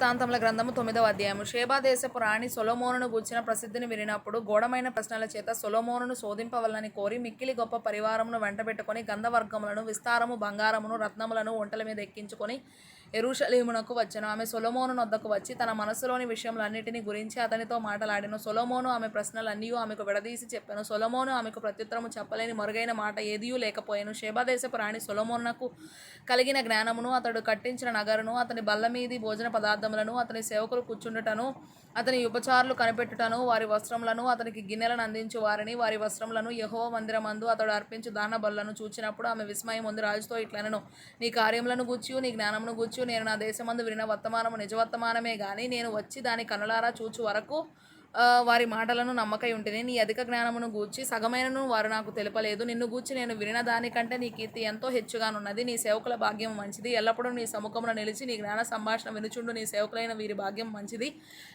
వృత్తాంతముల గ్రంథము 9వ అధ్యాయము. షేబా దేశపు రాణి సొలొమోనును గూర్చిన ప్రసిద్ధిని వినినప్పుడు గూఢమైన ప్రశ్నల చేత సొలొమోనును శోధింపవలనని కోరి మిక్కిలి గొప్ప పరివారమును వెంటబెట్టుకొని గంధవర్గములను విస్తారము బంగారమును రత్నములను ఒంటెల మీద ఎక్కించుకొని యెరూషలేమునకు వచ్చెను. ఆమె సొలొమోను నొద్దకు వచ్చి తన మనస్సులోని విషయములన్నిటిని గురించి అతనితో మాటలాడెను. సొలొమోను ఆమె ప్రశ్నలన్నీయూ ఆమెకు విడదీసి చెప్పెను. సొలొమోను ఆమెకు ప్రత్యుత్తరము చెప్పలేని మరుగైన మాట ఏదియూ లేకపోయెను. షేబా దేశపు రాణి సొలొమోనునకు కలిగిన జ్ఞానమును, అతడు కట్టించిన నగరును, అతని బల్లమీది భోజన పదార్థములను, అతని సేవకులు కూర్చుండుటను, అతని ఉపచారులు కనిపెట్టుటను, వారి వస్త్రములను, అతనికి గిన్నెలను అందించు వారిని, వారి వస్త్రములను, యెహోవా మందిరమందు అతడు అర్పించు దాన బలులను చూచినప్పుడు ఆమె విస్మయం పొంది రాజుతో ఇట్లనెను. నీ కార్యములను గూర్చియు నీ జ్ఞానమును గూర్చియు నేను నా దేశమందు వినిన వర్తమానము నిజవర్తమానమే గాని నేను వచ్చి దాని కనులారా చూచు వరకు వారి మాటలను నమ్మకై ఉంటిని. నీ అధిక జ్ఞానమును గూర్చి సగమైనను వారు నాకు తెలుపలేదు. నిన్ను గూర్చి నేను వినిన దానికంటే నీ కీర్తి ఎంతో హెచ్చుగానున్నది. నీ సేవకుల భాగ్యం మంచిది. ఎల్లప్పుడూ నీ సముఖమున నిలిచి నీ జ్ఞాన సంభాషణ వినుచుండు నీ సేవకులైన వీరి భాగ్యం మంచిది.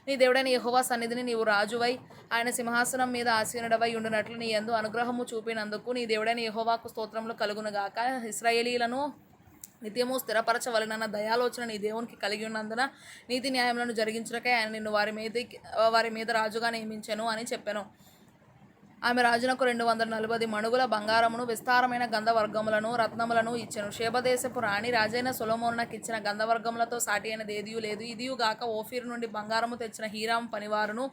నీ దేవుడైన యెహోవా సన్నిధిని నీవు రాజువై ఆయన సింహాసనం మీద ఆసీనుడవై ఉండునట్లు నీ యందు అనుగ్రహము చూపినందుకు నీ దేవుడైన యెహోవాకు స్తోత్రములు కలుగునుగాక. ఇశ్రాయేలీలను నిత్యము స్థిరపరచవలనన్న దయాలోచన నీ దేవునికి కలిగి ఉన్నందున నీతి న్యాయములను జరిగించుటకై ఆయన నిన్ను వారి మీద రాజుగా నియమించెను అని చెప్పెను. ఆమె రాజునకు 240 మణుగుల బంగారమును విస్తారమైన గంధవర్గములను రత్నములను ఇచ్చెను. షేబదేశపు రాణి రాజైన సొలొమోనునకు ఇచ్చిన గంధవర్గములతో సాటి అయినది ఏదియూ లేదు. ఇదియుగాక ఓఫీరు నుండి బంగారము తెచ్చిన హీరాము పనివారును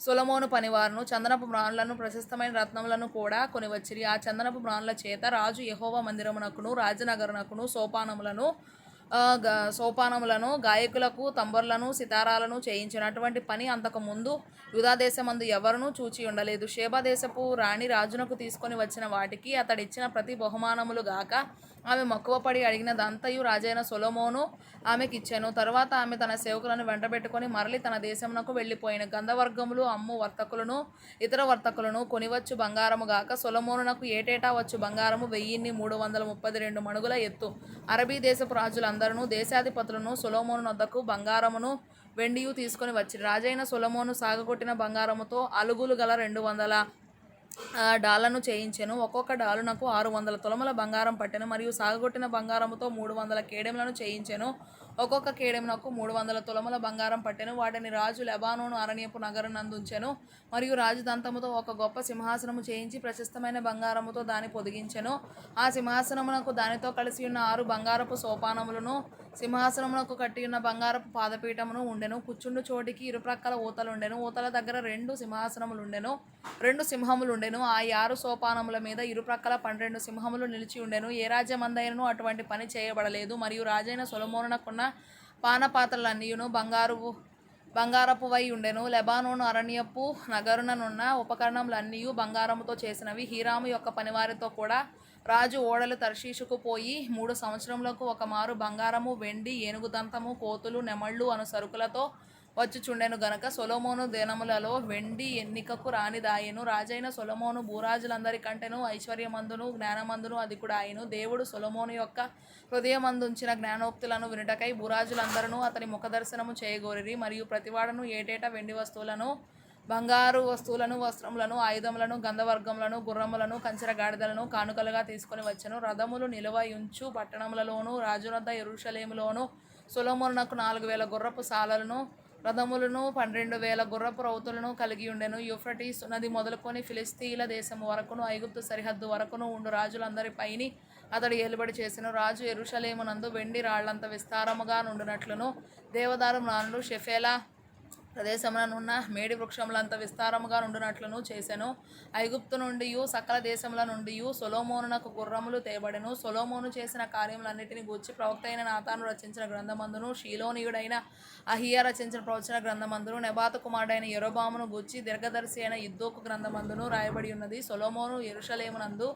సొలొమోను పనివారును చందనపు మ్రాణులను ప్రశస్తమైన రత్నములను కూడా కొనివచ్చిరి. ఆ చందనపు మ్రాణుల చేత రాజు యెహోవా మందిరమునకును రాజనగరునకును సోపానములను గాయకులకు తంబుర్లను సితారాలను చేయించెను. అటువంటి పని అంతకు ముందు యూదాదేశమందు ఎవరునూ చూచి ఉండలేదు. షేబా దేశపు రాణి రాజునకు తీసుకొని వచ్చిన వాటికి అతడిచ్చిన ప్రతి బహుమానములు గాక ఆమె మక్కువపడి అడిగినదంతయు రాజైన సొలొమోను ఆమెకిచ్చెను. తరువాత ఆమె తన సేవకులను వెంటబెట్టుకొని మరలి తన దేశమునకు వెళ్ళిపోయిన గంధవర్గములు అమ్ము వర్తకులను ఇతర వర్తకులను కొనివచ్చు బంగారము గాక సొలొమోనునకు ఏటేటా వచ్చు బంగారము 1332 మణుగుల ఎత్తు. అరబీ దేశపు రాజులందరూ దేశాధిపతులను సొలొమోను నొద్దకు బంగారమును వెండియు తీసుకొని వచ్చిరి. రాజైన సొలొమోను సాగగొట్టిన బంగారముతో అలుగులు గల 200 డాళ్లను చేయించెను. ఒక్కొక్క డాలునకు 600 తులముల బంగారం పట్టెను. మరియు సాగగొట్టిన బంగారముతో 300 కేడెములను చేయించెను. ఒక్కొక్క కేడెమునకు 300 తులముల బంగారం పట్టెను. వాటిని రాజు లెబానోను అరణ్యపు నగరునందుంచెను. మరియు రాజు దంతముతో ఒక గొప్ప సింహాసనము చేయించి ప్రశస్తమైన బంగారముతో దాని పొదిగించెను. ఆ సింహాసనమునకు దానితో కలిసి ఉన్న 6 బంగారపు సోపానములను సింహాసనమునకు కట్టియున్న బంగారపు పాదపీఠమును ఉండెను. కూర్చుండు చోటికి ఇరుప్రక్కల ఊతలుండెను. ఊతల దగ్గర 2 సింహములుండెను. ఆ 6 సోపానముల మీద ఇరుప్రక్కల 12 సింహములు నిలిచి ఉండెను. ఏ రాజ్యమందైనను అటువంటి పని చేయబడలేదు. మరియు రాజైన సొలొమోనునకున్న పానపాత్రలన్నీయును బంగారపువై ఉండెను. లెబానోను అరణ్యపు నగరుననున్న ఉపకరణములన్నీయు బంగారముతో చేసినవి. హీరాము యొక్క పనివారితో కూడా రాజు ఓడలు తర్షీషుకు పోయి 3 సంవత్సరములకు ఒక మారు బంగారము, వెండి, ఏనుగు దంతము, కోతులు, నెమళ్ళు అను సరుకులతో వచ్చుచుండెను గనుక సొలొమోను దినములలో వెండి ఎన్నికకు రానిదాయెను. రాజైన సొలొమోను భూరాజులందరికంటెను ఐశ్వర్యమందును జ్ఞానమందును అధికుడాయెను. దేవుడు సొలొమోను యొక్క హృదయమందుంచిన జ్ఞానోక్తులను వినుటకై భూరాజులందరూ అతని ముఖదర్శనము చేయగోరిరి. మరియు ప్రతివాడును ఏటేటా వెండి వస్తువులను, బంగారు వస్తువులను, వస్త్రములను, ఆయుధములను, గంధవర్గములను, గుర్రములను, కంచెర గాడిదలను కానుకలుగా తీసుకొని వచ్చెను. రథములు నిలువయుంచు పట్టణములలోను రాజునొద్ద యెరూషలేములోను సొలొమోనునకు 4000 గుర్రపు సాలలను రథములను 12,000 గుర్రపు రౌతులను కలిగి ఉండెను. యూఫ్రటీసు నది మొదలుకొని ఫిలిస్తీయుల దేశము వరకును ఐగుప్తు సరిహద్దు వరకును ఉండు రాజులందరిపైని అతడు ఏలుబడి చేసెను. రాజు యెరూషలేమునందు వెండి రాళ్లంత విస్తారముగా నుండునట్లును దేవదారు మ్రానులు షెఫేలా ప్రదేశముననున్న మేడి వృక్షములంత విస్తారముగా నుండునట్లును చేసెను. ఐగుప్తు నుండియు సకల దేశముల నుండియు సొలొమోనునకు గుర్రములు తేబడెను. సొలొమోను చేసిన కార్యములన్నిటిని గూర్చి ప్రవక్త అయిన నాతాను రచించిన గ్రంథమందును షీలోనీయుడైన అహియా రచించిన ప్రవచన గ్రంథమందును నెబాతు కుమారుడైన యరొబామును గూర్చి దీర్ఘదర్శి అయిన ఇద్దోకు గ్రంథమందును రాయబడి ఉన్నది. సొలొమోను యెరూషలేమునందు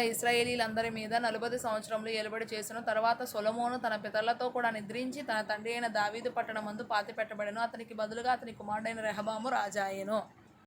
ఇశ్రాయేలీలందరి మీద 40 సంవత్సరములు ఏలుబడి చేసెను. తరువాత సొలొమోను తన పితరులతో కూడా నిద్రించి తన తండ్రి అయిన దావీదు పట్టణమందు పాతిపెట్టబడెను. అతనికి బదులుగా అతని కుమారుడైన రెహబాము రాజాయెను.